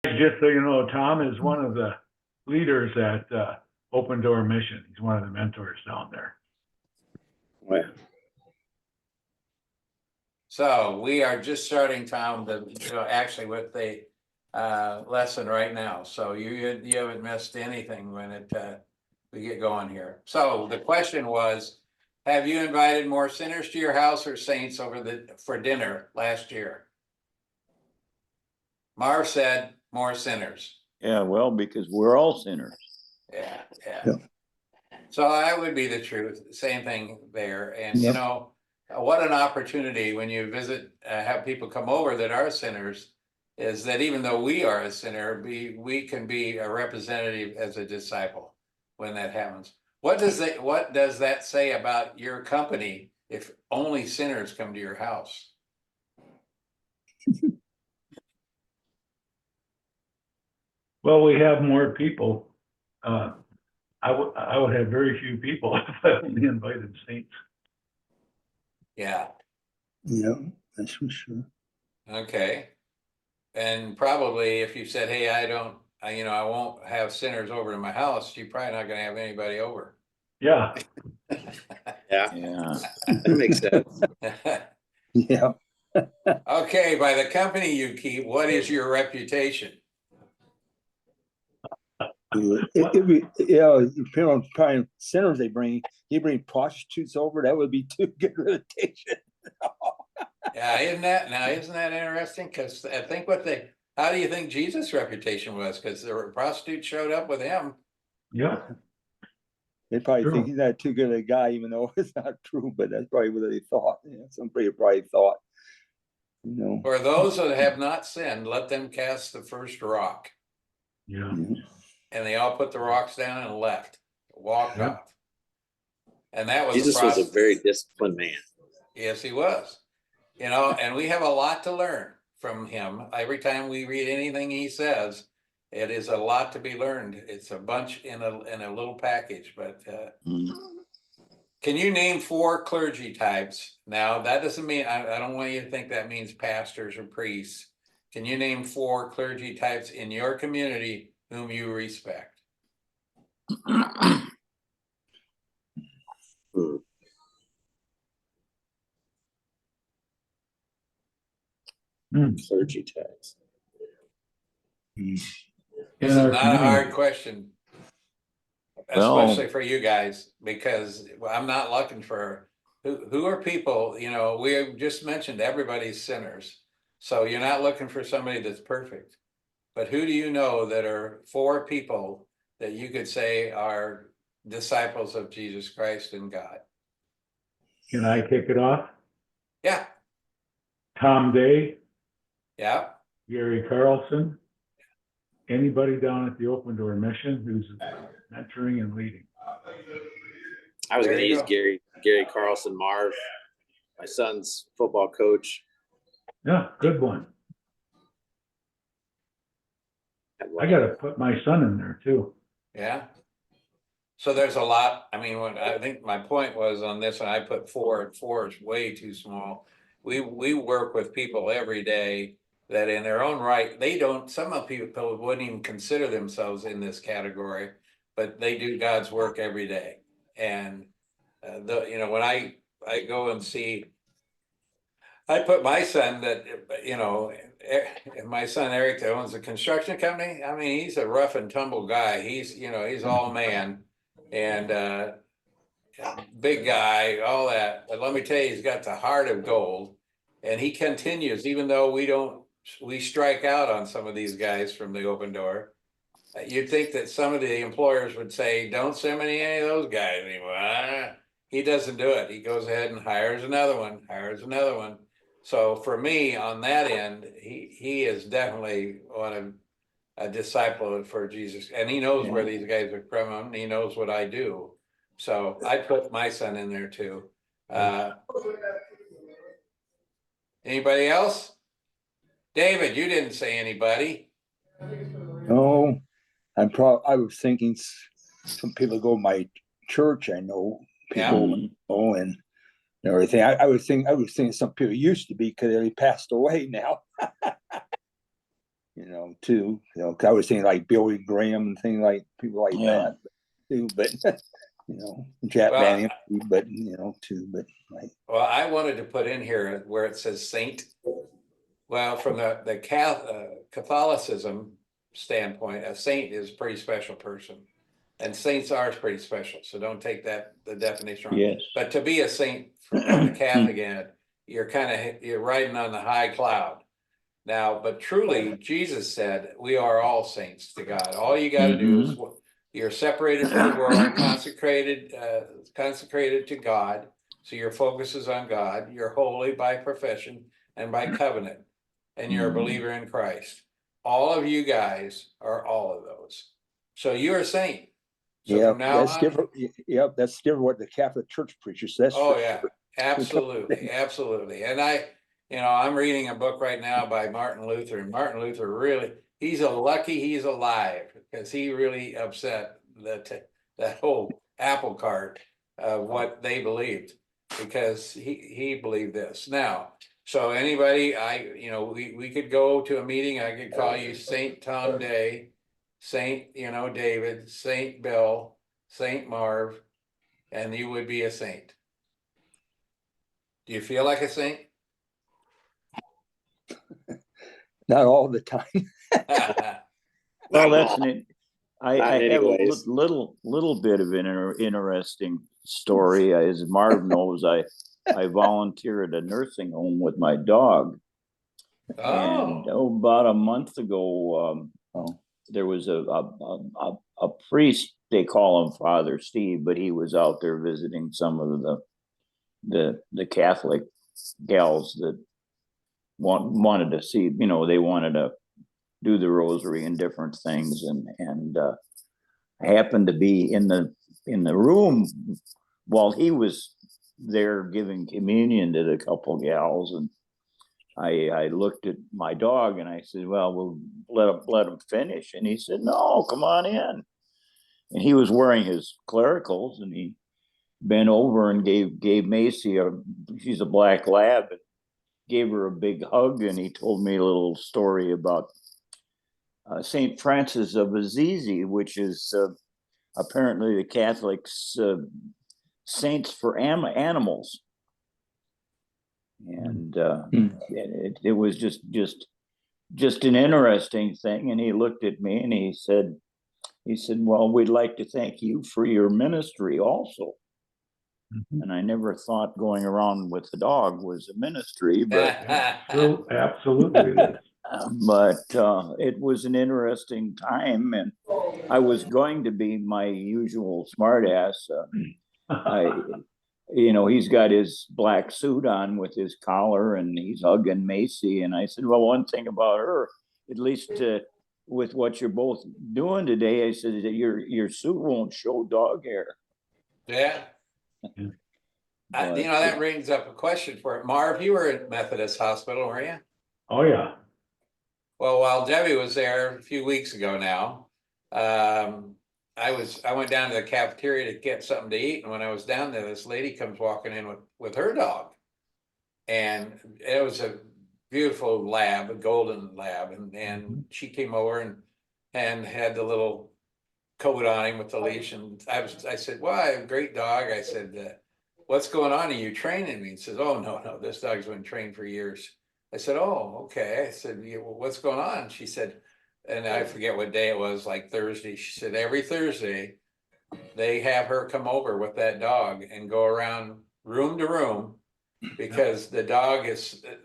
Just so you know, Tom is one of the leaders at Open Door Mission. He's one of the mentors down there. Well, So we are just starting, Tom, actually with the lesson right now. So you haven't missed anything when we get going here. So the question was, have you invited more sinners to your house or saints for dinner last year? Marv said more sinners. Yeah, well, because we're all sinners. Yeah. Yeah. So that would be the truth. Same thing there. And Yep. what an opportunity when you visit, have people come over that are sinners, is that even though we are a sinner, we can be a representative as a disciple when that happens. What does that say about your company if only sinners come to your house? Well, we have more people. I would have very few people if I only invited saints. Yeah. yeah, that's for sure. Okay. And probably if you said, hey, I won't have sinners over to my house, you're probably not going to have anybody over. Yeah. Yeah, Yeah. that makes sense. Yeah. Okay, by the company you keep, what is your reputation? It'd be, yeah, depending on kind of sinners you bring prostitutes over, that would be too good reputation. Yeah, isn't that interesting? Because I think how do you think Jesus' reputation was? Because the prostitute showed up with him. Yeah. They probably True. think he's not too good a guy, even though it's not true, but that's probably what they thought. Yeah, somebody probably thought, For those that have not sinned, let them cast the first rock. Yeah. And they all put the rocks down and walked Yeah. off. And that was Jesus was a very disciplined man. Yes, he was. And we have a lot to learn from him. Every time we read anything he says, it is a lot to be learned. It's a bunch in a little package. But can you name 4 clergy types? Now, that doesn't mean, I don't want you to think that means pastors or priests. Can you name 4 clergy types in your community whom you respect? Clergy tax. This is not a hard question, especially for you guys, because I'm not looking for who are people. We have just mentioned everybody's sinners, so you're not looking for somebody that's perfect. But who do you know that are 4 people that you could say are disciples of Jesus Christ and God? Can I kick it off? Yeah, Tom Day, yeah. Gary Carlson, anybody down at the Open Door Mission who's mentoring and leading. I was There going to you use go. Gary Carlson, Marv, my son's football coach. Yeah, good one. I got to put my son in there too. Yeah. So there's a lot. I mean, I think my point was on this, and I put 4, and 4 is way too small. We work with people every day that in their own right, some of people wouldn't even consider themselves in this category, but they do God's work every day. And when I go and see, I put my son my son Eric that owns a construction company. I mean, he's a rough and tumble guy. He's all man and big guy, all that. But let me tell you, he's got the heart of gold, and he continues, even though we strike out on some of these guys from the Open Door. You'd think that some of the employers would say, don't send me any of those guys anymore. He doesn't do it. He goes ahead and hires another one. So for me, on that end, he is definitely a disciple for Jesus, and he knows where these guys are from, and he knows what I do. So I put my son in there too. Anybody else? David, you didn't say anybody. No, I was thinking some people go to my church. I know people and everything. I was thinking some people used to be because they passed away now. too. 'Cause I was thinking like Billy Graham and things like people like Yeah. that too. But Jack Well, Van Impe, but too. But like, Well, I wanted to put in here where it says saint. Well, from the Catholicism standpoint, a saint is a pretty special person. And saints are pretty special, so don't take the definition wrong. Yes. But to be a saint on the Catholic end, you're riding on the high cloud. Now, but truly, Jesus said, we are all saints to God. All you got to do is you're separated from the world, consecrated to God. So your focus is on God. You're holy by profession and by covenant, and you're a believer in Christ. All of you guys are all of those. So you're a saint. So yeah, from now that's on, different. Yeah, that's different what the Catholic Church preaches. That's oh for yeah, sure. absolutely, absolutely. And I'm reading a book right now by Martin Luther, and Martin Luther really, he's he's alive, because he really upset that whole apple cart of what they believed, because he believed this. Now, so anybody, we could go to a meeting, I could call you Saint Tom Day, Saint, David, Saint Bill, Saint Marv, and you would be a saint. Do you feel like a saint? Not all the time. Well, Not that's all. an, Not in I any have a ways. little bit of an interesting story. As Marv knows, I volunteer at a nursing home with my dog. And about a month ago, there was a priest. They call him Father Steve, but he was out there visiting some of the Catholic gals that wanted to see. They wanted to do the rosary and different things, and I happened to be in the room while he was there giving communion to the couple gals, and I looked at my dog and I said, "Well, we'll let him finish." And he said, "No, come on in." And he was wearing his clericals, and he bent over and gave Macy she's a black lab, and gave her a big hug, and he told me a little story about Saint Francis of Assisi, which is apparently the Catholics' saints for animals. And it was just an interesting thing. And he looked at me and he said, "Well, we'd like to thank you for your ministry also." And I never thought going around with the dog was a ministry, but True, absolutely it is. it was an interesting time, and I was going to be my usual smartass. He's got his black suit on with his collar, and he's hugging Macy. And I said, "Well, one thing about her, at least with what you're both doing today," I said, "that your suit won't show dog hair." Yeah. But, that brings up a question for it. Marv, you were at Methodist Hospital, were you? Oh, yeah. Well, while Debbie was there a few weeks ago now, I went down to the cafeteria to get something to eat, and when I was down there, this lady comes walking in with her dog, and it was a beautiful lab, a golden lab, and she came over and had the little coat on him with the leash, and I said, "Well, I have a great dog." I said, "What's going on? Are you training me?" He says, "Oh, no, this dog's been trained for years." I said, "Oh, okay." I said, "Yeah, well, what's going on?" She said, and I forget what day it was, like Thursday. She said, every Thursday, they have her come over with that dog and go around room to room, because the dog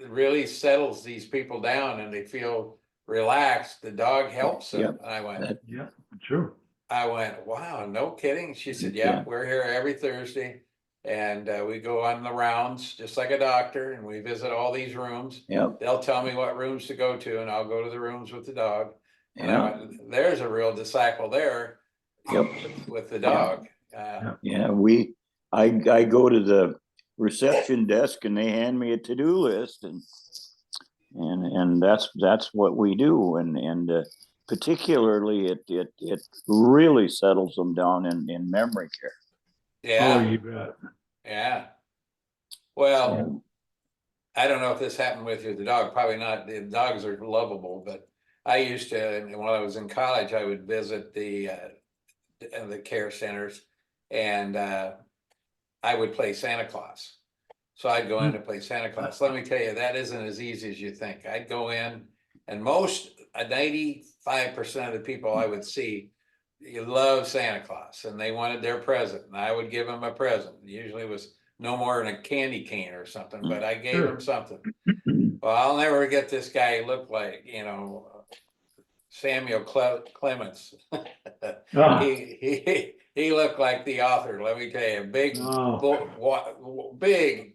really settles these people down and they feel relaxed. The dog helps them. Yep. And Yeah, true. I went, "Wow, no kidding." She said, "Yeah, we're here every Thursday, and we go on the rounds just like a doctor, and we visit all these rooms. Yep. They'll tell me what rooms to go to, and I'll go to the rooms with the dog." And I Yeah. went, "There's a real disciple there." Yep. With the dog. Yeah, I go to the reception desk and they hand me a to-do list, and that's what we do, and particularly it really settles them down in memory care. Yeah. Oh, you bet. Yeah. Well, So, I don't know if this happened with you, the dog, probably not. The dogs are lovable, but I used to, and while I was in college, I would visit the care centers, and I would play Santa Claus. So I'd go in to play Santa Claus. Let me tell you, that isn't as easy as you think. I'd go in, and 95% of the people I would see, you love Santa Claus, and they wanted their present, and I would give them a present. Usually it was no more than a candy cane or something, but I gave them something. Well, I'll never forget this guy. He looked like, Samuel Clemens. He looked like the author. Let me tell you, big, big,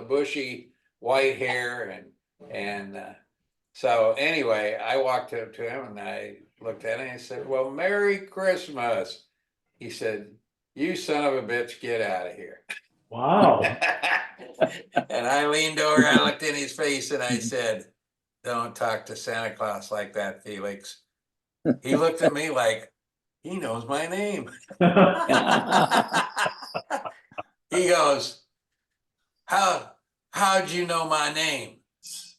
bushy white hair, and so anyway, I walked up to him and I looked at him and I said, "Well, Merry Christmas." He said, "You son of a bitch, get out of here." Wow. And I leaned over, I looked in his face and I said, "Don't talk to Santa Claus like that, Felix." He looked at me like, he knows my name. He goes, how'd you know my name?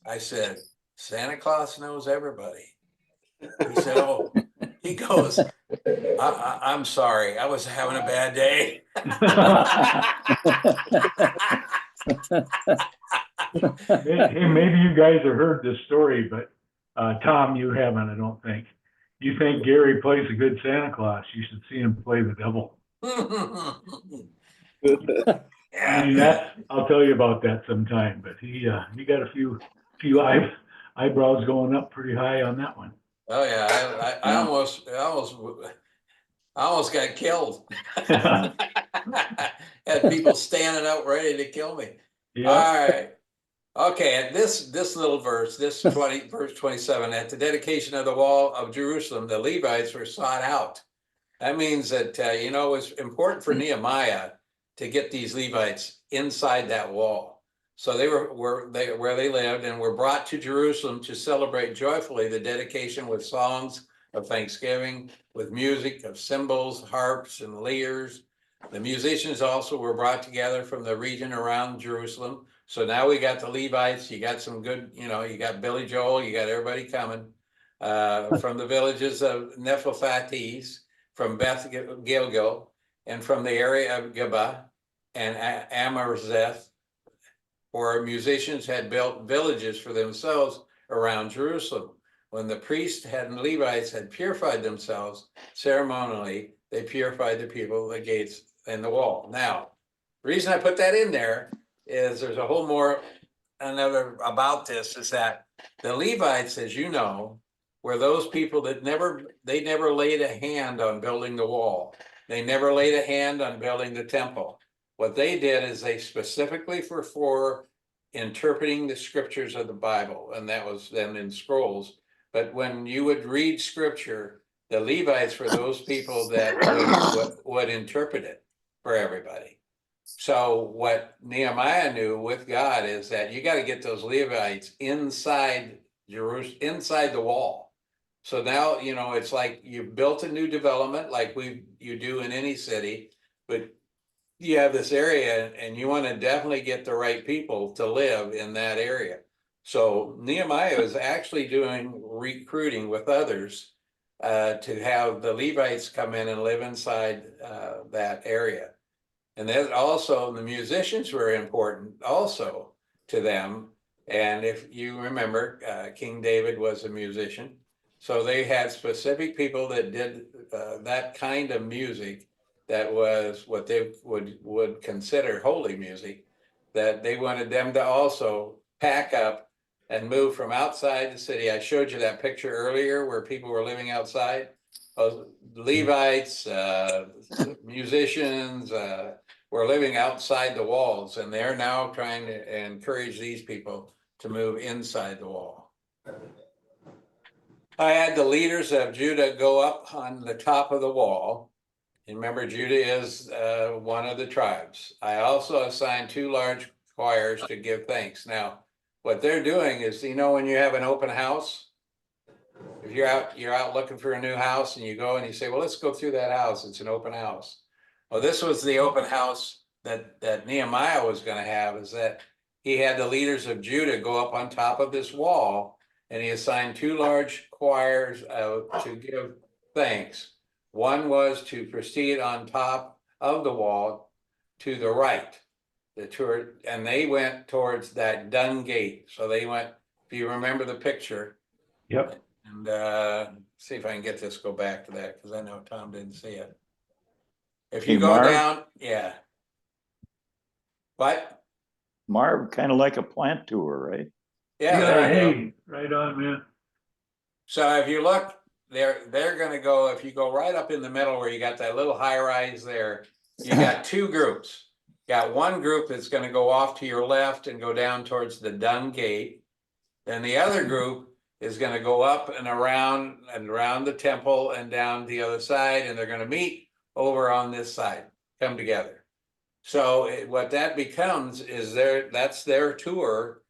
I said, "Santa Claus knows everybody." He said, "Oh," he goes, I'm sorry, I was having a bad day." Hey, maybe you guys have heard this story, but Tom, you haven't, I don't think. You think Gary plays a good Santa Claus? You should see him play the devil. I mean, I'll tell you about that sometime. But he got a few eyebrows going up pretty high on that one. Oh yeah, I almost got killed. Had people standing up ready to kill me. Yeah. All right. Okay, and this little verse, verse 27, at the dedication of the wall of Jerusalem, the Levites were sought out. That means that, it was important for Nehemiah to get these Levites inside that wall. So they were where they lived, and were brought to Jerusalem to celebrate joyfully the dedication with songs of thanksgiving, with music of cymbals, harps, and lyres. The musicians also were brought together from the region around Jerusalem. So now we got the Levites, you got some good, you got Billy Joel, you got everybody coming from the villages of Nephthatis, from Beth Gilgal, and from the area of Geba and Amarzeth, where musicians had built villages for themselves around Jerusalem. When the priests and Levites had purified themselves ceremonially, they purified the people, the gates, and the wall. Now, the reason I put that in there is there's a whole more another about this, is that the Levites, as you know, were those people that never laid a hand on building the wall. They never laid a hand on building the temple. What they did is they specifically for interpreting the scriptures of the Bible, and that was then in scrolls. But when you would read scripture, the Levites were those people that would interpret it for everybody. So what Nehemiah knew with God is that you got to get those Levites inside Jerusalem, inside the wall. So now, it's like you've built a new development like you do in any city, but you have this area and you want to definitely get the right people to live in that area. So Nehemiah is actually doing recruiting with others to have the Levites come in and live inside that area. And then also the musicians were important also to them. And if you remember, King David was a musician. So they had specific people that did that kind of music that was what they would consider holy music, that they wanted them to also pack up and move from outside the city. I showed you that picture earlier where people were living outside. Levites, musicians, were living outside the walls, and they're now trying to encourage these people to move inside the wall. I had the leaders of Judah go up on the top of the wall. And remember, Judah is one of the tribes. I also assigned 2 large choirs to give thanks. Now, what they're doing is, when you have an open house, if you're out looking for a new house and you go and you say, well, let's go through that house. It's an open house. Well, this was the open house that Nehemiah was going to have, is that he had the leaders of Judah go up on top of this wall and he assigned 2 large choirs to give thanks. One was to proceed on top of the wall to the right. And they went towards that Dun Gate. So they went, if you remember the picture. Yep. And see if I can get this, go back to that, because I know Tom didn't see it. If Hey, you go Marv? down, yeah. What? Marv, kind of like a plant tour, right? Yeah, there you go. Hey, right on, man. So if you look, they're gonna go, if you go right up in the middle where you got that little high rise there, you got 2 groups. Got one group that's gonna go off to your left and go down towards the Dun Gate. Then the other group is gonna go up and around the temple and down the other side, and they're gonna meet over on this side, come together. So what that becomes is that's their tour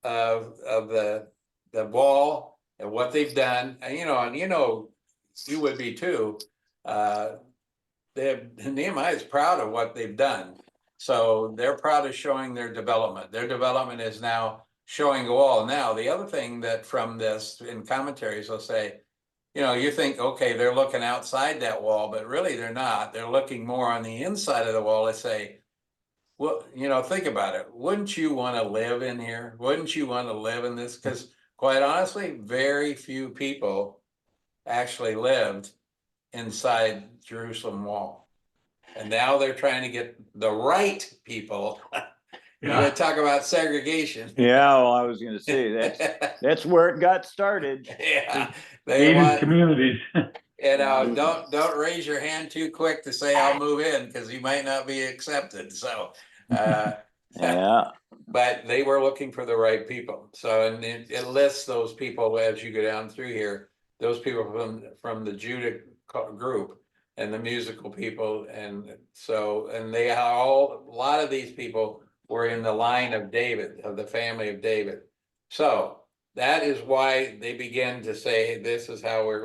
of the wall and what they've done. And you would be too. Nehemiah is proud of what they've done. So they're proud of showing their development. Their development is now showing the wall. Now, the other thing that from this in commentaries will say, you think, okay, they're looking outside that wall, but really they're not. They're looking more on the inside of the wall. They say, well, think about it. Wouldn't you want to live in here? Wouldn't you want to live in this? Because quite honestly, very few people actually lived inside Jerusalem wall. And now they're trying to get the right people. You're Yeah. gonna talk about segregation. Yeah, well, I was gonna say that's where it got started. Yeah, they Gated want, communities. don't raise your hand too quick to say I'll move in, because you might not be accepted. So, Yeah, but they were looking for the right people. So, and it lists those people as you go down through here, those people from the Judah group and the musical people. And so, and they a lot of these people were in the line of David, of the family of David. So that is why they began to say, this is how we're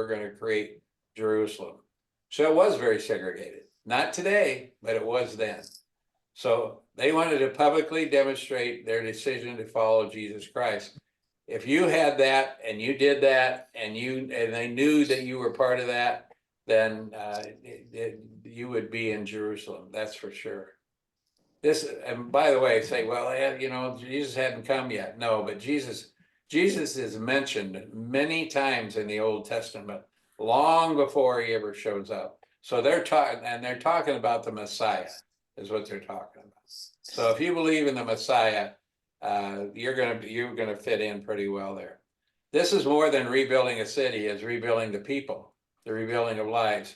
gonna create Jerusalem. So it was very segregated, not today, but it was then. So they wanted to publicly demonstrate their decision to follow Jesus Christ. If you had that and you did that and they knew that you were part of that, then you would be in Jerusalem. That's for sure. And by the way, say, well, Jesus hadn't come yet. No, but Jesus is mentioned many times in the Old Testament, long before he ever shows up. So they're talking about the Messiah, is what they're talking about. So if you believe in the Messiah, you're gonna fit in pretty well there. This is more than rebuilding a city; it's rebuilding the people, the rebuilding of lives.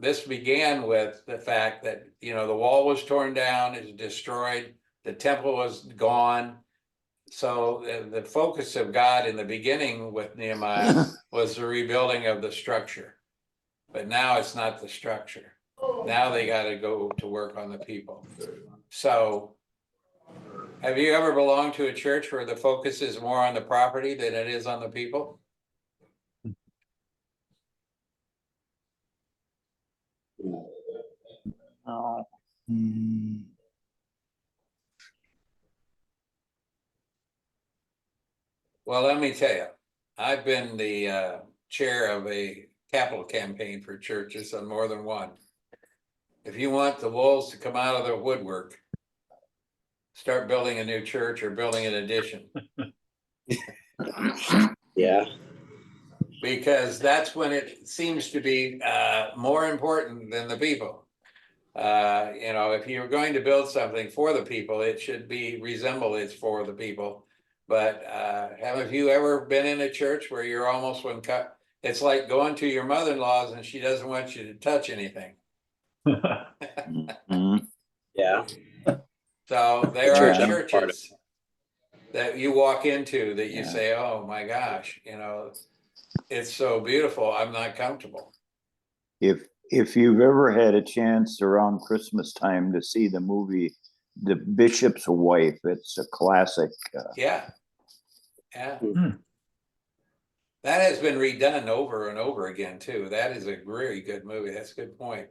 This began with the fact that the wall was torn down, is destroyed, the temple was gone. So the focus of God in the beginning with Nehemiah was the rebuilding of the structure. But now it's not the structure. Now they got to go to work on the people. So have you ever belonged to a church where the focus is more on the property than it is on the people? oh, Hmm. Well, let me tell you, I've been the chair of a capital campaign for churches on more than one. If you want the wolves to come out of their woodwork, start building a new church or building an addition. Yeah. Because that's when it seems to be more important than the people. If you're going to build something for the people, it should resemble it's for the people. But haven't you ever been in a church where you're almost it's like going to your mother-in-law's and she doesn't want you to touch anything. mhm. Yeah. So there The are church I'm a part of. churches that you walk into that you Yeah. say, oh my gosh, it's so beautiful, I'm not comfortable. If you've ever had a chance around Christmas time to see the movie The Bishop's Wife, it's a classic. Yeah. That has been redone over and over again too. That is a very good movie. That's a good point.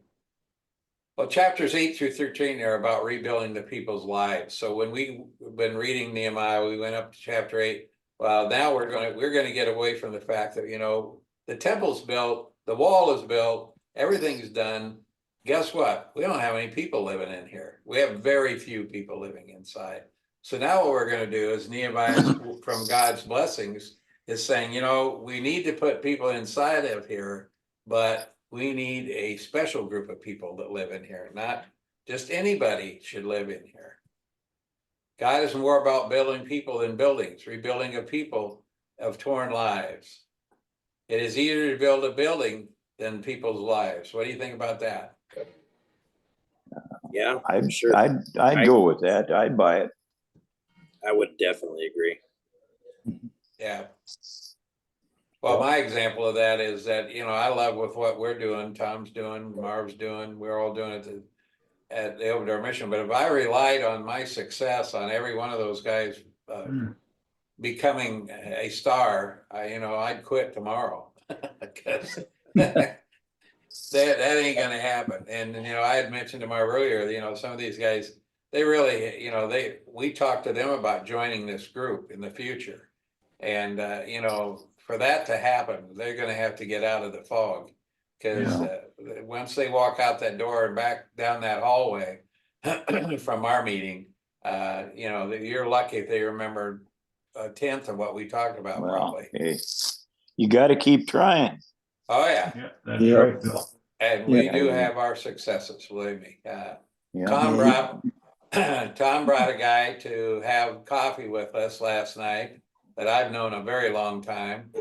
Well, chapters 8 through 13 are about rebuilding the people's lives. So when we've been reading Nehemiah, we went up to chapter 8. Well, now we're gonna get away from the fact that, you know, the temple's built, the wall is built, everything's done. Guess what? We don't have any people living in here. We have very few people living inside. So now what we're gonna do is Nehemiah, from God's blessings, is saying, you know, we need to put people inside of here, but we need a special group of people that live in here, not just anybody should live in here. God is more about building people than buildings, rebuilding a people of torn lives. It is easier to build a building than people's lives. What do you think about that? Yeah, I'd, sure. I'd go with that. I'd buy it. I would definitely agree. Yeah. Well, my example of that is that, you know, I love with what we're doing, Tom's doing, Marv's doing, we're all doing it at the Open Door Mission. But if I relied on my success on every one of those guys becoming a star, I'd quit tomorrow because that ain't gonna happen. And I had mentioned to Marv earlier, some of these guys, they really, we talked to them about joining this group in the future. And for that to happen, they're gonna have to get out of the fog. Because once they walk out that door and back down that hallway from our meeting, you're lucky if they remember a tenth of what we talked about, Well, probably. hey, you got to keep trying. Oh yeah, Yeah, that's right, Bill. and we do have our successes, believe me. Yeah. Tom brought a guy to have coffee with us last night that I've known a very long time.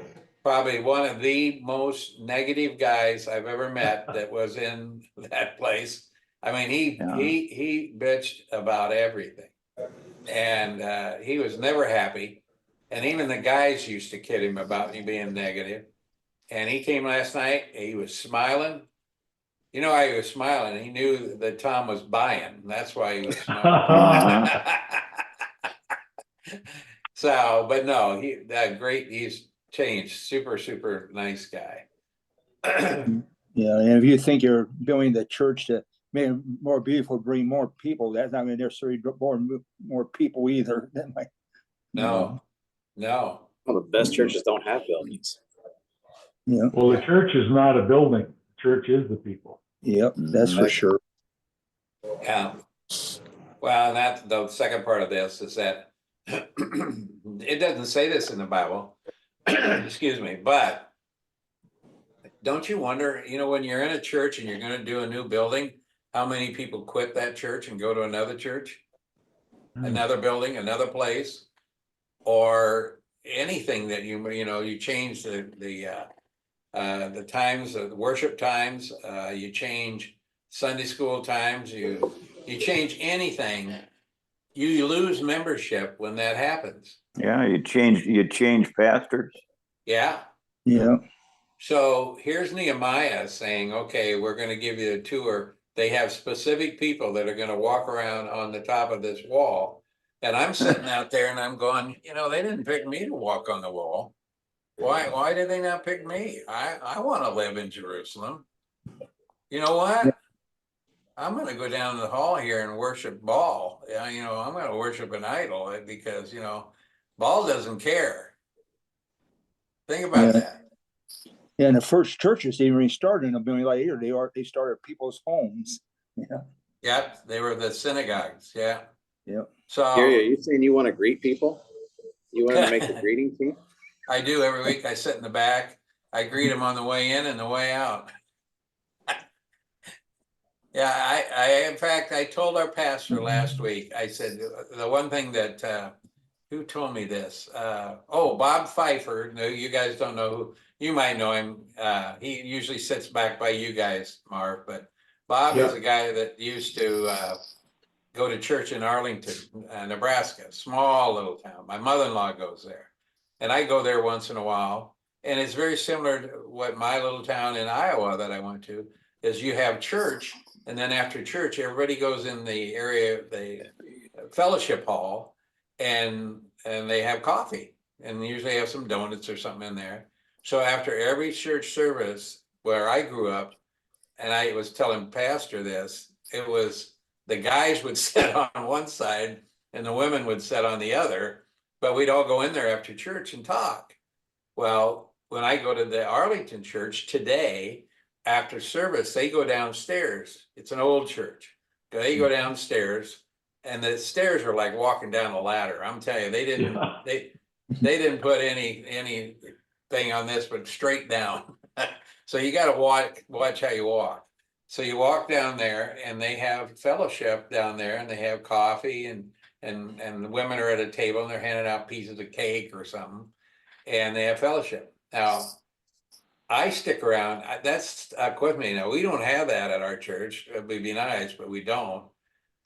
Probably one of the most negative guys I've ever met that was in that place. I mean, he bitched about everything, and he was never happy. And even the guys used to kid him about me being negative. And he came last night. He was smiling. You know why he was smiling? He knew that Tom was buying. That's why he was smiling. So, but no, he's changed. Super, super nice guy. Yeah, and if you think you're building the church to make it more beautiful, bring more people, that's not going to necessarily draw more people either. No. Well, the best churches don't have buildings. Yeah. Well, the church is not a building. The church is the people. Yep, that's for sure. Yeah. Well, and that's the second part of this is that it doesn't say this in the Bible, excuse me, but don't you wonder, when you're in a church and you're going to do a new building, how many people quit that church and go to another church, another building, another place, or anything that you change the times, the worship times, you change Sunday school times, you change anything, you lose membership when that happens. Yeah, you change pastors. Yeah. Yeah. So here's Nehemiah saying, okay, we're going to give you a tour. They have specific people that are going to walk around on the top of this wall. And I'm sitting out there and I'm going, they didn't pick me to walk on the wall. Why did they not pick me? I want to live in Jerusalem. You know what? Yeah. I'm going to go down the hall here and worship Baal. I'm going to worship an idol because, Baal doesn't care. Think about that. Yeah, and the first churches they even started in a building like here. They started people's homes. Yeah. Yep, they were the synagogues. Yeah. Yep. So Gary, are you saying you want to greet people? You want to make the greeting team? I do every week. I sit in the back. I greet them on the way in and the way out. Yeah, I in fact, I told our pastor last week, I said, the one thing that, who told me this? Bob Pfeiffer. No, you guys don't know who, you might know him. He usually sits back by you guys, Marv, but Bob is a guy that used to go to church in Arlington, Nebraska, small little town. My mother-in-law goes there. And I go there once in a while. And it's very similar to what my little town in Iowa that I went to is you have church. And then after church, everybody goes in the area, the fellowship hall, and they have coffee and usually have some donuts or something in there. So after every church service where I grew up, and I was telling pastor this, it was the guys would sit on one side and the women would sit on the other. but we'd all go in there after church and talk. Well, when I go to the Arlington church today, after service, they go downstairs. It's an old church. They go downstairs, and the stairs are like walking down a ladder. I'm telling you, they didn't put anything on this, but straight down. So you got to watch how you walk. So you walk down there, and they have fellowship down there, and they have coffee, and the women are at a table, and they're handing out pieces of cake or something, and they have fellowship. Now, I stick around. That's stuck with me. Now, we don't have that at our church. It would be nice, but we don't.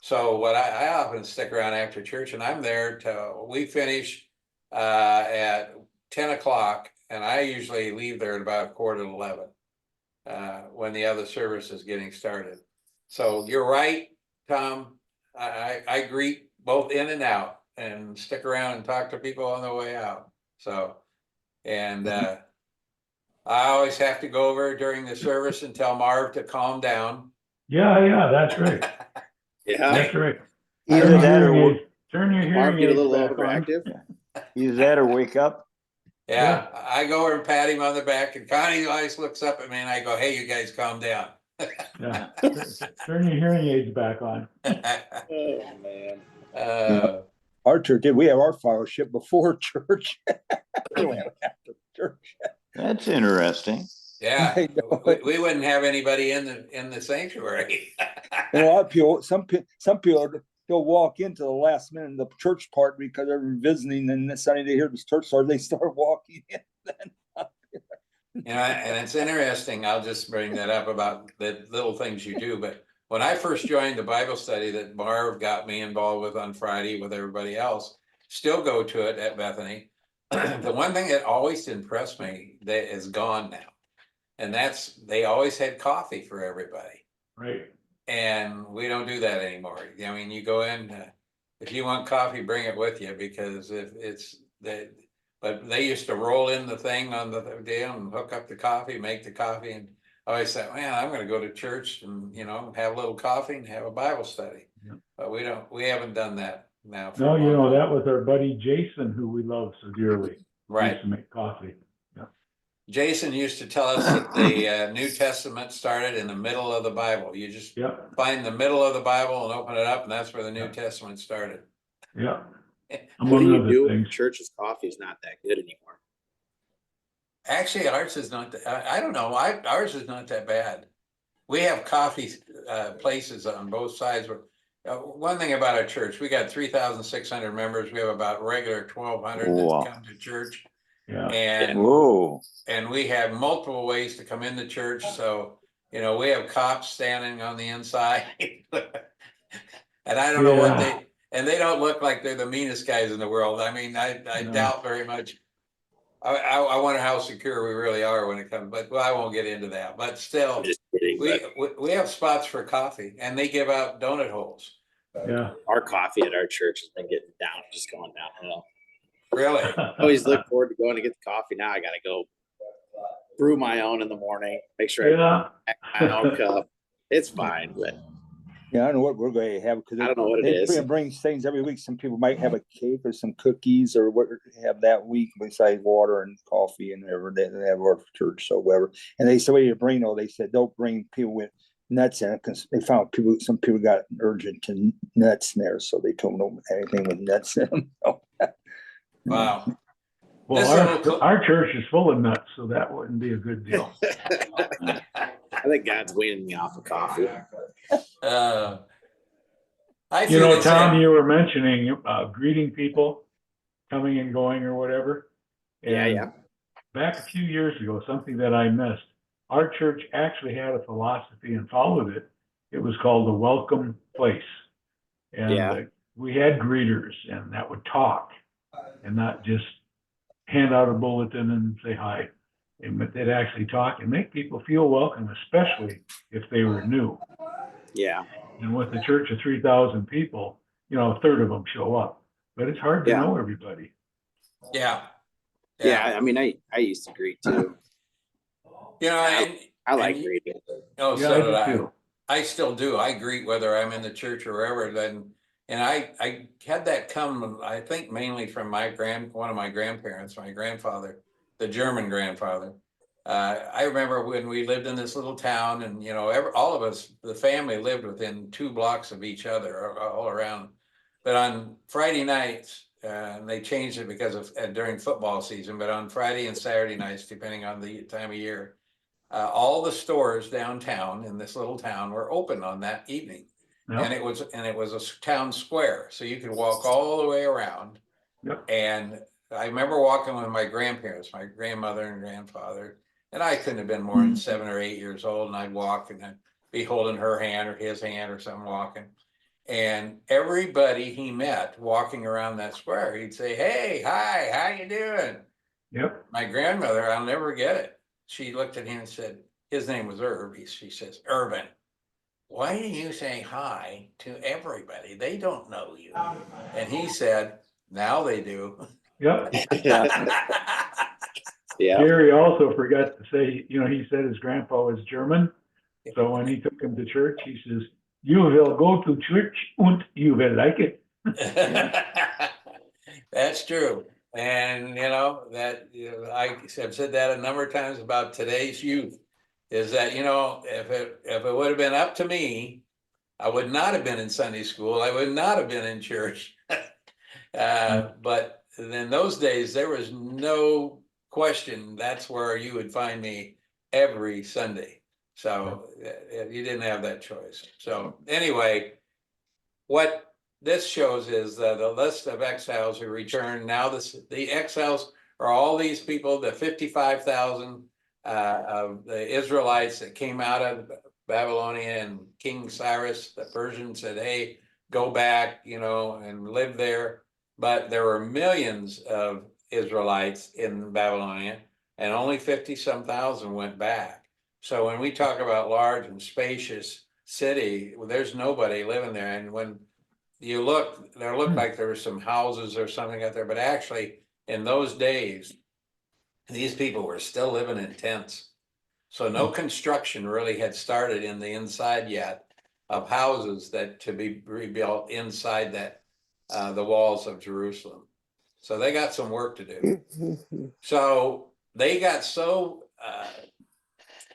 So what I often stick around after church, and I'm there till we finish at 10 o'clock, and I usually leave there at about 10:45 when the other service is getting started. So you're right, Tom. I greet both in and out, and stick around and talk to people on the way out. So, and I always have to go over during the service and tell Marv to calm down. Yeah, that's right. Yeah. That's right. Either that or Turn your Marv hearing get a aids little back on. overactive. either that or wake up. Yeah, I go over and pat him on the back, and Connie always looks up at me, and I go, "Hey, you guys calm down." Yeah. Turn your hearing aids back on. Oh, man. Our church did. We have our fellowship before church. We don't have after church. That's interesting. Yeah, I know. we wouldn't have anybody in the sanctuary. And a lot of people, some people, they'll walk into the last minute of the church part because they're visiting, and this Sunday they hear the church start, they start walking in. And it's interesting. I'll just bring that up about the little things you do. But when I first joined the Bible study that Marv got me involved with on Friday with everybody else, still go to it at Bethany. The one thing that always impressed me that is gone now, and that's they always had coffee for everybody. Right. And we don't do that anymore. I mean, you go in, if you want coffee, bring it with you, because if it's that, but they used to roll in the thing on the deal and hook up the coffee, make the coffee. And I always said, man, I'm going to go to church and, have a little coffee and have a Bible study. Yeah. But we haven't done that now. No, that was our buddy Jason, who we love so dearly. He Right. used to make coffee. Jason used to tell us that the New Testament started in the middle of the Bible. You just find the middle of the Bible and open it up, and that's where the New Testament started. Yeah. What do Among you other do? things. Church's coffee is not that good anymore. Actually, ours is not. I don't know. Ours is not that bad. We have coffee places on both sides. One thing about our church, we got 3,600 members. We have about regular 1,200 Wow. that come to church. Yeah. And Whoa. and we have multiple ways to come in the church. So, we have cops standing on the inside. And I don't know what they don't look like they're the meanest guys in the world. I mean, I No. doubt very much. I wonder how secure we really are when it comes, but I won't get into that. But still, I'm just kidding. we have spots for coffee, and they give out donut holes. Yeah. Our coffee at our church has been getting down, just going downhill. Really? I always look forward to going to get the coffee. Now I got to go brew my own in the morning. Make sure I pack my own cup. It's fine, but Yeah, I don't know what we're going to have because I don't know what it is. They bring things every week. Some people might have a cake or some cookies or what they have that week besides water and coffee and whatever they have our church, so whatever. And they said, "What do you bring?" Oh, they said, "Don't bring people with nuts in it," because they found some people got allergic to nuts in there, so they told them don't have anything with nuts in them. Wow. Well, our church is full of nuts, so that wouldn't be a good deal. I think God's weaning me off of coffee. Tom, you were mentioning greeting people, coming and going or whatever. And Yeah. Back a few years ago, something that I missed, our church actually had a philosophy and followed it. It was called the welcome place. And we had greeters, and that would talk and not just hand out a bulletin and say hi. They'd actually talk and make people feel welcome, especially if they were new. Yeah. And with a church of 3,000 people, a third of them show up, but it's hard to know everybody. Yeah. I mean, I used to greet too. I like greeting. Oh, Yeah, so did I I. do too. I still do. I greet whether I'm in the church or wherever. Then, And I had that come, I think mainly from one of my grandparents, my grandfather, the German grandfather. I remember when we lived in this little town, and you know, all of us, the family lived within 2 blocks of each other all around. But on Friday nights, and they changed it because of during football season, but on Friday and Saturday nights, depending on the time of year, all the stores downtown in this little town were open on that evening. Yep. And it was a town square, so you could walk all the way around. Yep. And I remember walking with my grandparents, my grandmother and grandfather, and I couldn't have been more than 7 or 8 years old, and I'd walk and I'd be holding her hand or his hand or something walking. And everybody he met walking around that square, he'd say, "Hey, hi, how you doing?" Yep. My grandmother, I'll never get it. She looked at him and said, his name was Irv. She says, "Irvin, why do you say hi to everybody? They don't know you." And he said, "Now they do." Yep. Yeah. Gary also forgot to say, you know, he said his grandpa was German. So when he took him to church, he says, "You will go to church and you will like it." That's true. And you know, I have said that a number of times about today's youth, is that, you know, if it would have been up to me, I would not have been in Sunday school. I would not have been in church. But in those days, there was no question that's where you would find me every Sunday. So you didn't have that choice. So anyway, what this shows is the list of exiles who returned. Now the exiles are all these people, the 55,000 of the Israelites that came out of Babylonia, and King Cyrus, the Persian, said, "Hey, go back, you know, and live there." But there were millions of Israelites in Babylonia, and only 50-some thousand went back. So when we talk about large and spacious city, well, there's nobody living there. And when you look, there looked like there were some houses or something out there, but actually in those days, these people were still living in tents. So no construction really had started in the inside yet of houses that to be rebuilt inside that the walls of Jerusalem. So they got some work to do. So they got so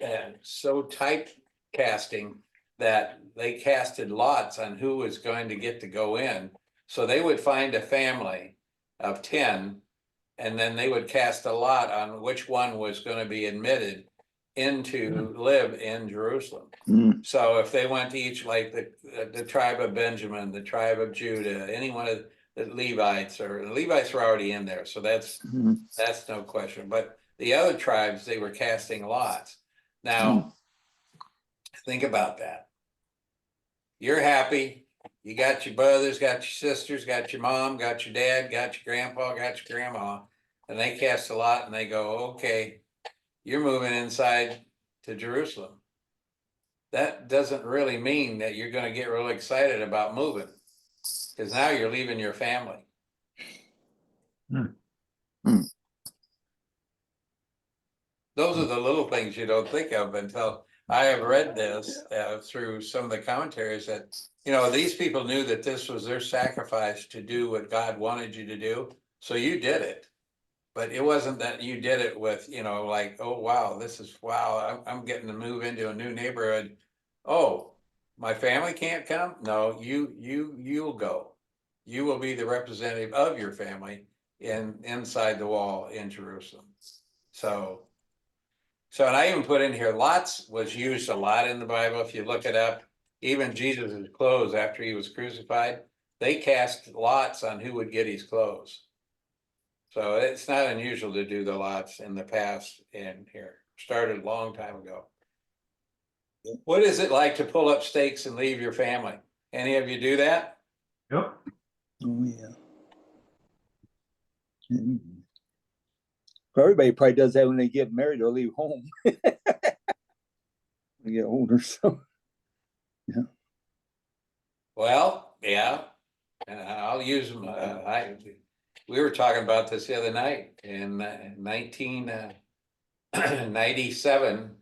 typecasting that they casted lots on who was going to get to go in. So they would find a family of 10, and then they would cast a lot on which one was going to be admitted into live in Jerusalem. So if they went to each, like the tribe of Benjamin, the tribe of Judah, any one of the Levites, or the Levites were already in there, so that's no question. But the other tribes, they were casting lots. Now, think about that. You're happy. You got your brothers, got your sisters, got your mom, got your dad, got your grandpa, got your grandma, and they cast a lot and they go, "Okay, you're moving inside to Jerusalem." That doesn't really mean that you're going to get real excited about moving, because now you're leaving your family. Those are the little things you don't think of until I have read this through some of the commentaries, that, you know, these people knew that this was their sacrifice to do what God wanted you to do. So you did it, but it wasn't that you did it with, you know, like, "Oh, wow, I'm getting to move into a new neighborhood. Oh, my family can't come." No, you'll go. You will be the representative of your family inside the wall in Jerusalem. So, and I even put in here, lots was used a lot in the Bible. If you look it up, even Jesus' clothes after he was crucified, they cast lots on who would get his clothes. So it's not unusual to do the lots in the past in here. Started a long time ago. What is it like to pull up stakes and leave your family? Any of you do that? Yep. Oh, yeah. Everybody probably does that when they get married or leave home. When they get older, so. Yeah. Well, yeah. And I'll use them. We were talking about this the other night in 1997.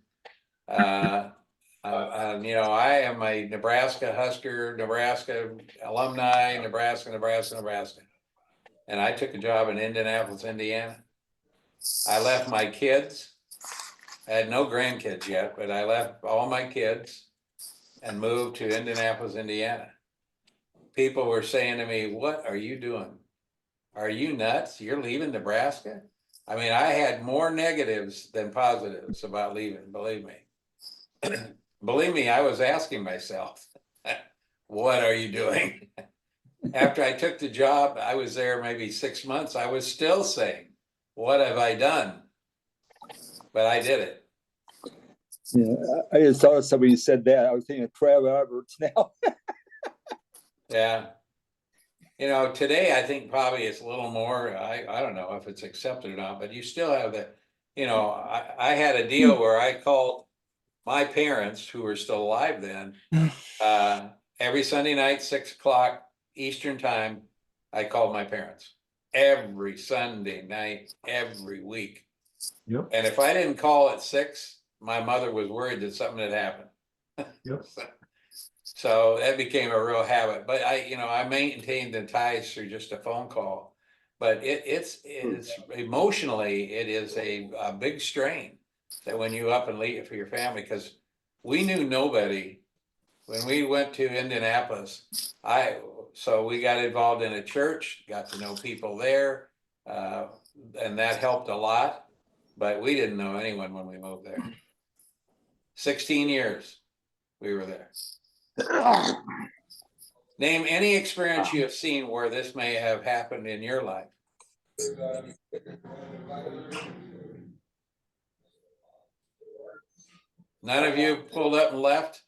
You know, I am a Nebraska Husker, Nebraska alumni, Nebraska. And I took a job in Indianapolis, Indiana. I left my kids. I had no grandkids yet, but I left all my kids and moved to Indianapolis, Indiana. People were saying to me, "What are you doing? Are you nuts? You're leaving Nebraska?" I mean, I had more negatives than positives about leaving, believe me. Believe me, I was asking myself, what are you doing? After I took the job, I was there maybe 6 months. I was still saying, what have I done? But I did it. Yeah, I just thought somebody said that. I was thinking of Trav Alberts now. Yeah. You know, today I think probably it's a little more, I don't know if it's accepted or not, but you still have that, you know, I had a deal where I called my parents who were still alive then, every Sunday night, 6 o'clock Eastern time, I called my parents. Every Sunday night, every week. Yep. And if I didn't call at 6, my mother was worried that something had happened. Yep. So that became a real habit, but I maintained the ties through just a phone call. But it's emotionally, it is a big strain that when you up and leave for your family, because we knew nobody when we went to Indianapolis. So we got involved in a church, got to know people there, and that helped a lot. But we didn't know anyone when we moved there. 16 years we were there. Name any experience you have seen where this may have happened in your life. None of you pulled up and left?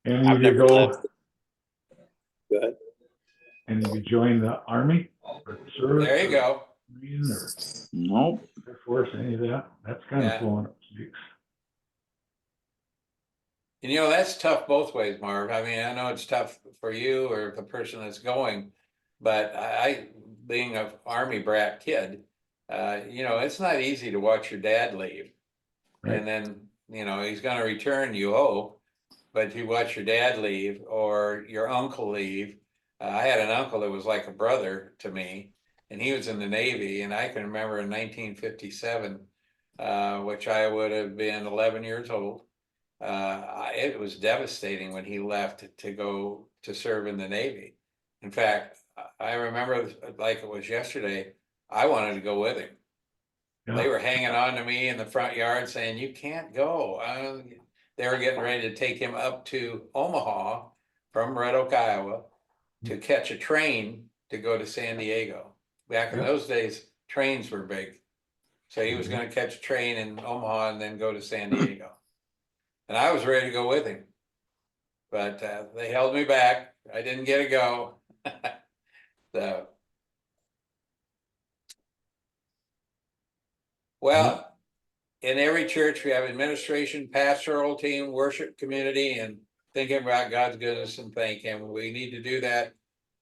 Any I've of you never go, left. Good. any of you join the Army or service? There you go. Marine or Nope. Air Force, any of that? That's kind Yeah. of flowing up stakes. And that's tough both ways, Marv. I mean, I know it's tough for you or the person that's going, but I being an Army brat kid, it's not easy to watch your dad leave. Right. And then, he's gonna return, you hope, but you watch your dad leave or your uncle leave. I had an uncle that was like a brother to me, and he was in the Navy, and I can remember in 1957, which I would have been 11 years old. It was devastating when he left to go to serve in the Navy. In fact, I remember like it was yesterday, I wanted to go with him. Yeah. They were hanging on to me in the front yard saying, "You can't go." They were getting ready to take him up to Omaha from Red Oak, Iowa, to catch a train to go to San Diego. Back in Yep. those days, trains were big. So he was going to catch a train in Omaha and then go to San Diego. And I was ready to go with him. But they held me back. I didn't get to go. So, well, in every church, we have administration, pastoral team, worship community, and thinking about God's goodness and thank Him. We need to do that.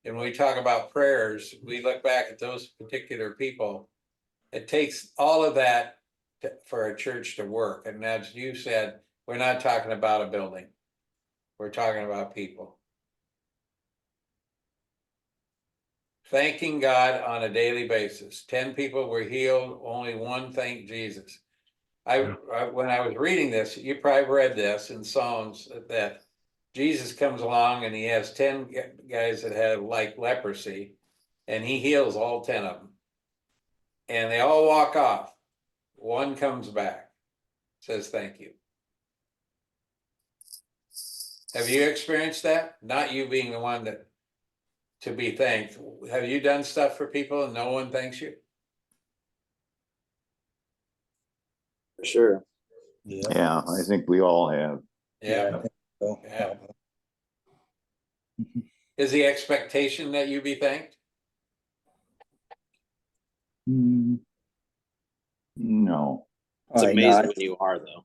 And when we talk about prayers, we look back at those particular people. It takes all of that for a church to work. And as you said, we're not talking about a building. We're talking about people. Thanking God on a daily basis. 10 people were healed, only one thanked Jesus. When I was reading this, you probably read this in Psalms that Jesus comes along and he has 10 guys that have like leprosy, and he heals all 10 of them. And they all walk off. One comes back, says thank you. Have you experienced that? Not you being the one to be thanked. Have you done stuff for people and no one thanks you? For sure. Yeah, I think we all have. Yeah. I think so. Yeah. Is the expectation that you be thanked? Mm, No. It's probably amazing not. when you are, though.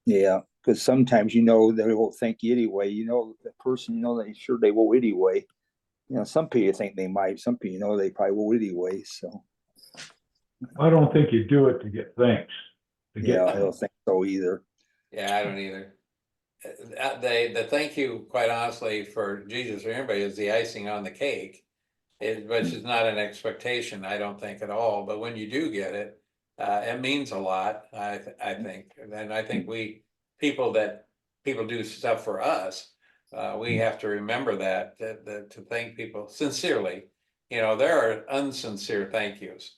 Yeah, because sometimes they won't thank you anyway. The person, they will anyway. Some people think they might. Some people, they probably will anyway. So I don't think you do it to get thanks. I don't think so either. Yeah, I don't either. The thank you, quite honestly, for Jesus or anybody is the icing on the cake. Which is not an expectation, I don't think at all, but when you do get it, it means a lot, I think. And I think people do stuff for us, we have to remember that to thank people sincerely. There are unsincere thank yous,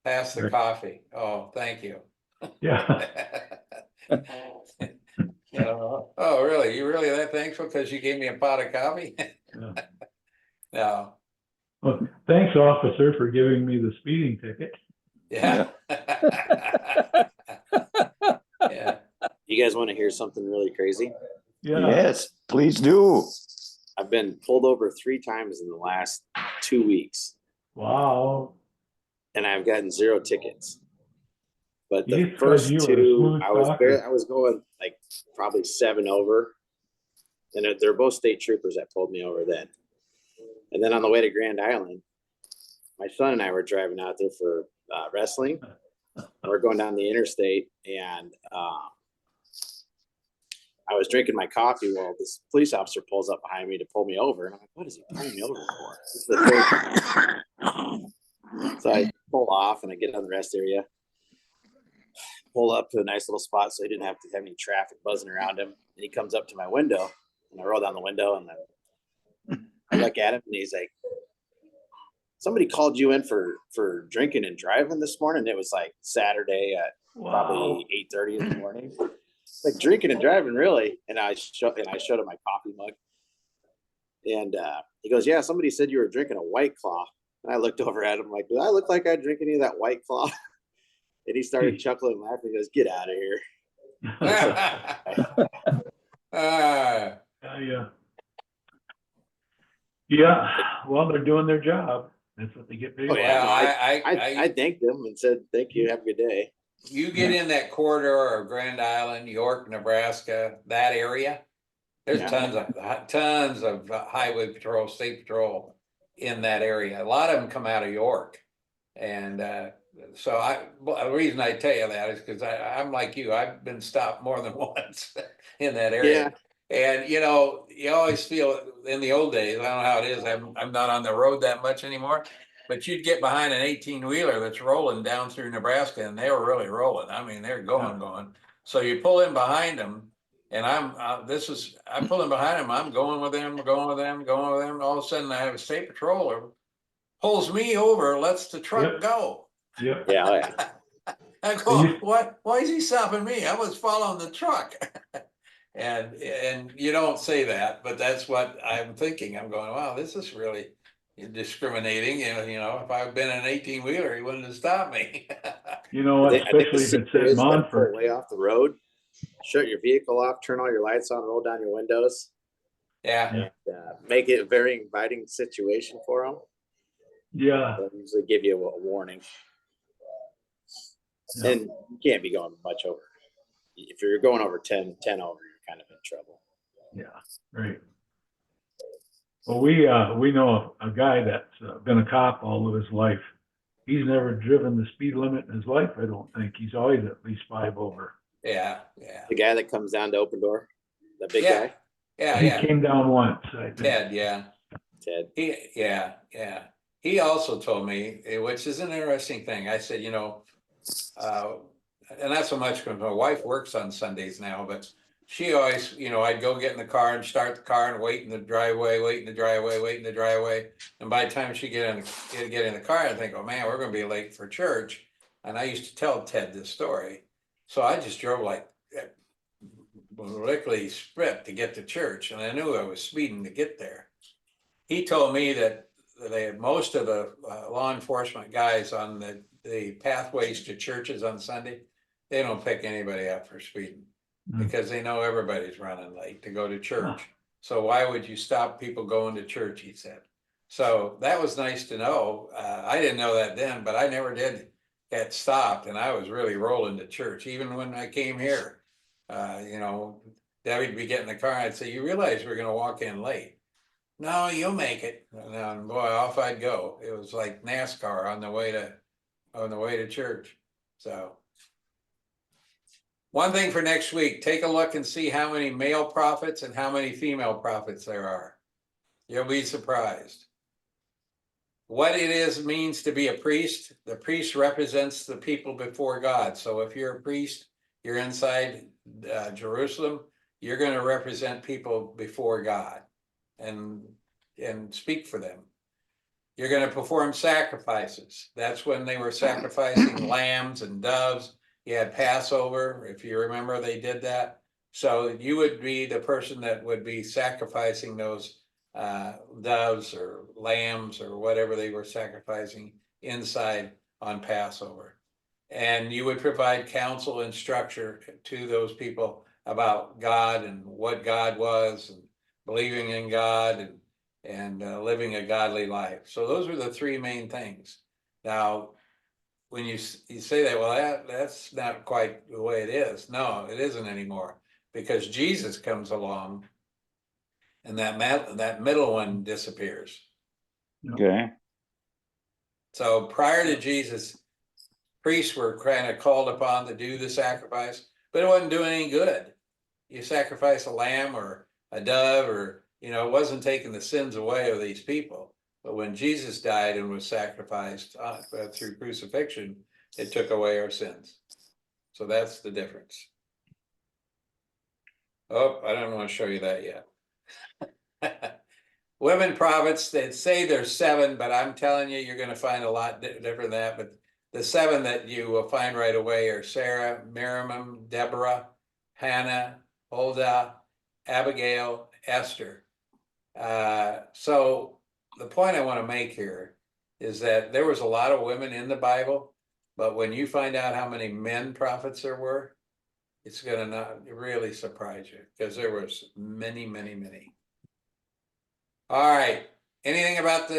pass the Right. coffee. Oh, thank you. Yeah. Oh, really? You really that thankful because you gave me a pot of coffee? Yeah. No. Well, thanks, officer, for giving me the speeding ticket. Yeah. Yeah. You guys want to hear something really crazy? Yeah. Yes, please do. I've been pulled over 3 times in the last 2 weeks, Wow. and I've gotten 0 tickets. But the It's 'cause first you were a 2, smooth talker. I was going like probably 7 over, and they're both state troopers that pulled me over then. And then on the way to Grand Island, my son and I were driving out there for wrestling. We're going down the interstate, and I was drinking my coffee while this police officer pulls up behind me to pull me over. And I'm like, what is he pulling me over for? This is the third time. So I pull off and I get on the rest area, pull up to a nice little spot so he didn't have to have any traffic buzzing around him. And he comes up to my window, and I roll down the window, and I look at him, and he's like, somebody called you in for drinking and driving this morning. It was like Saturday at probably 8:30 in the morning. Like drinking and driving, really? And I showed him my coffee mug, and he goes, "Yeah, somebody said you were drinking a White Claw." And I looked over at him like, "Do I look like I drink any of that White Claw?" And he started chuckling and laughing. He goes, "Get out of here!" Yeah. Yeah. Well, they're doing their job. That's what they get paid. Oh, yeah. Well, I thanked him and said, "Thank you. Have a good day." you get in that corridor of Grand Island, York, Nebraska, that area. There's Yeah. tons of highway patrol, state patrol in that area. A lot of them come out of York, and so the reason I tell you that is because I'm like you. I've been stopped more than once in that area. And you always feel in the old days. I don't know how it is. I'm not on the road that much anymore. But you'd get behind an 18-wheeler that's rolling down through Nebraska, and they were really rolling. I mean, they're going. So you pull in behind them, and I'm pulling behind them. I'm going with them. All of a sudden, I have a state patroller pulls me over, lets the truck go. Yep. Yeah. I go, what? Why is he stopping me? I was following the truck. And you don't say that, but that's what I'm thinking. I'm going, wow, this is really discriminating. If I've been an 18-wheeler, he wouldn't have stopped me. You know what? Especially if it says Monfort. Way off the road, shut your vehicle off, turn all your lights on, roll down your windows. Yeah. And, make it a very inviting situation for them. Yeah. They'll usually give you a warning. Yeah. And you can't be going much over. If you're going over 10 over, you're kind of in trouble. Yeah, right. Well, we know a guy that's been a cop all of his life. He's never driven the speed limit in his life, I don't think. He's always at least 5 over. Yeah. The guy that comes down to Open Door, the big guy. Yeah. He came down once, I think. Ted, yeah. Ted. Yeah. He also told me, which is an interesting thing. I said, and not so much because my wife works on Sundays now, but she always, I'd go get in the car and start the car and wait in the driveway. And by the time she get in the car, I think, oh man, we're going to be late for church. And I used to tell Ted this story. So I just drove like lickety split to get to church. And I knew I was speeding to get there. He told me that most of the law enforcement guys on the pathways to churches on Sunday, they don't pick anybody up for speeding because they know everybody's running late to go to church. So why would you stop people going to church, he said. So that was nice to know. I didn't know that then, but I never did get stopped, and I was really rolling to church. Even when I came here, Debbie'd be getting in the car, and I'd say, you realize we're going to walk in late. No, you'll make it. And boy, off I'd go. It was like NASCAR on the way to church. So One thing for next week, take a look and see how many male prophets and how many female prophets there are. You'll be surprised. What it is means to be a priest. The priest represents the people before God. So if you're a priest, you're inside Jerusalem, you're going to represent people before God and speak for them. You're going to perform sacrifices. That's when they were sacrificing lambs and doves. You had Passover, if you remember, they did that. So you would be the person that would be sacrificing those doves or lambs or whatever they were sacrificing inside on Passover. And you would provide counsel and structure to those people about God and what God was and believing in God and living a godly life. So those are the three main things. Now, when you say that, well, that's not quite the way it is. No, it isn't anymore, because Jesus comes along and that middle one disappears. Okay. So prior to Jesus, priests were kind of called upon to do the sacrifice, but it wasn't doing any good. You sacrifice a lamb or a dove, or, it wasn't taking the sins away of these people. But when Jesus died and was sacrificed through crucifixion, it took away our sins. So that's the difference. Oh, I don't want to show you that yet. Women prophets, they say there's 7, but I'm telling you, you're going to find a lot different than that. But the 7 that you will find right away are Sarah, Miriam, Deborah, Hannah, Huldah, Abigail, Esther. So the point I want to make here is that there was a lot of women in the Bible, but when you find out how many men prophets there were, it's going to not really surprise you, because there was many, many, many. All right. Anything about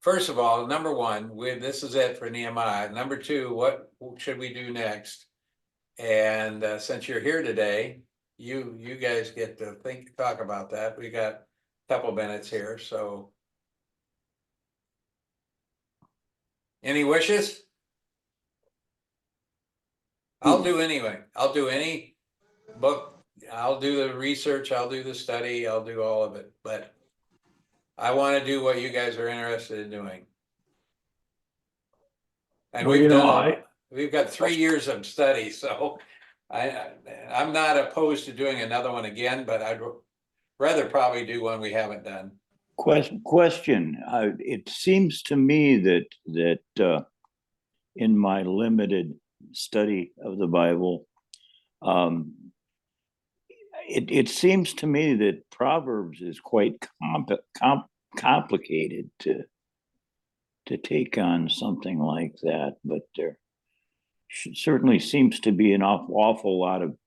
first of all, number 1, this is it for Nehemiah. Number 2, what should we do next? And since you're here today, you guys get to talk about that. We got a couple minutes here, so. Any wishes? I'll do anyway. I'll do any book. I'll do the research. I'll do the study. I'll do all of it. But I want to do what you guys are interested in doing. And Well, we've got 3 years of study, so I'm not opposed to doing another one again, but I'd rather probably do one we haven't done. Question. It seems to me that in my limited study of the Bible, it seems to me that Proverbs is quite complicated to take on something like that, but there certainly seems to be an awful lot of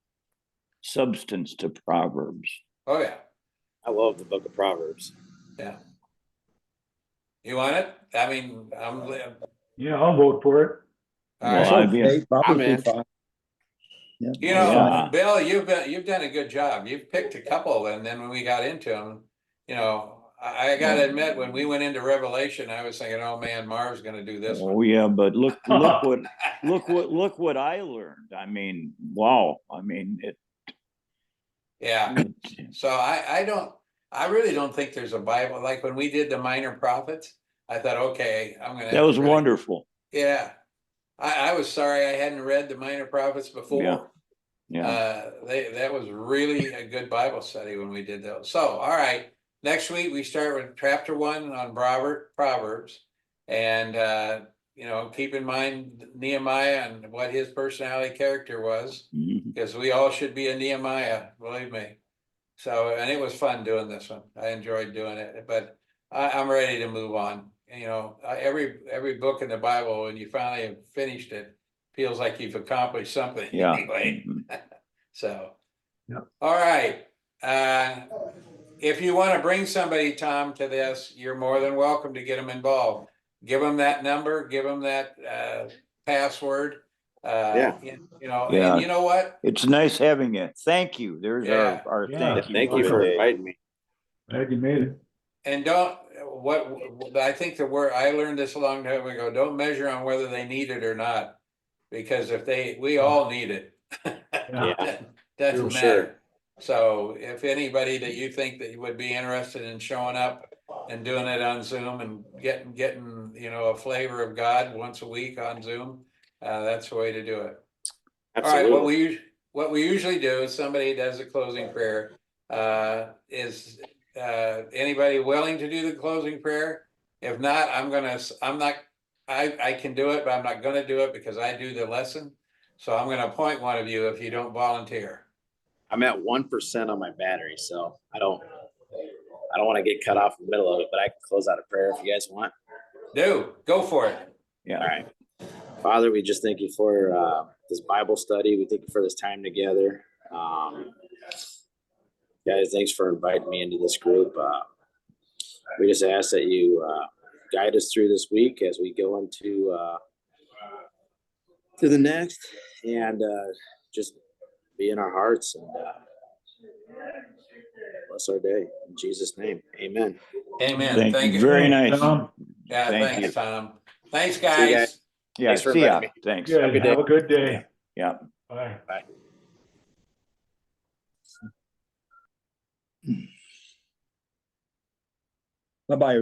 substance to Proverbs. Oh yeah, I love the book of Proverbs. yeah. You want it? I mean, yeah, I'll vote for it. all Well, right. Okay, probably in. fine. Yeah. Yeah. Bill, you've done a good job. You've picked a couple, and then when we got into them, I got to admit, when we went into Revelation, I was thinking, oh man, Marv's going to do this Oh one. yeah, but look what I learned. I mean, wow. I mean it. Yeah. So I really don't think there's a Bible. Like when we did the minor prophets, I thought, okay, I'm going to. That was wonderful. Yeah. I was sorry I hadn't read the minor prophets before. Yeah. That was really a good Bible study when we did those. So, all right. Next week we start with chapter 1 on Proverbs, and keep in mind Nehemiah and what his personality character was, because we all should be a Nehemiah, believe me. So, and it was fun doing this one. I enjoyed doing it, but I'm ready to move on. Every book in the Bible, when you finally have finished it, feels like you've accomplished something. Yeah. Anyway. So, yeah. All right. If you want to bring somebody, Tom, to this, you're more than welcome to get them involved. Give them that number, give them that password. Yeah. And you know what? It's nice having you. Thank you. There's our thank you. Thank you for inviting me. Glad you made it. And what I think the word, I learned this a long time ago, don't measure on whether they need it or not. because we all need it. Yeah. Doesn't For matter. sure. So if anybody that you think that would be interested in showing up and doing it on Zoom and getting, you know, a flavor of God once a week on Zoom, that's the way to do it. Absolutely. All right, what we usually do is somebody does a closing prayer. Is anybody willing to do the closing prayer? If not, I can do it, but I'm not gonna do it because I do the lesson. So I'm gonna appoint one of you if you don't volunteer. I'm at 1% on my battery, so I don't want to get cut off in the middle of it, but I can close out a prayer if you guys want. Go for it. Yeah. All right. Father, we just thank you for this Bible study. We thank you for this time together. Guys, thanks for inviting me into this group. We just ask that you guide us through this week as we go into to the next, and just be in our hearts and bless our day. In Jesus' name, amen. Amen. Thank you. Very nice. Tom. Yeah, Thank thanks, you. Tom. Thanks, See you guys. guys. Yeah, Thanks for see ya. inviting me. Thanks. Good. good day. Have a good day. Yeah. Bye. Bye. Bye-bye.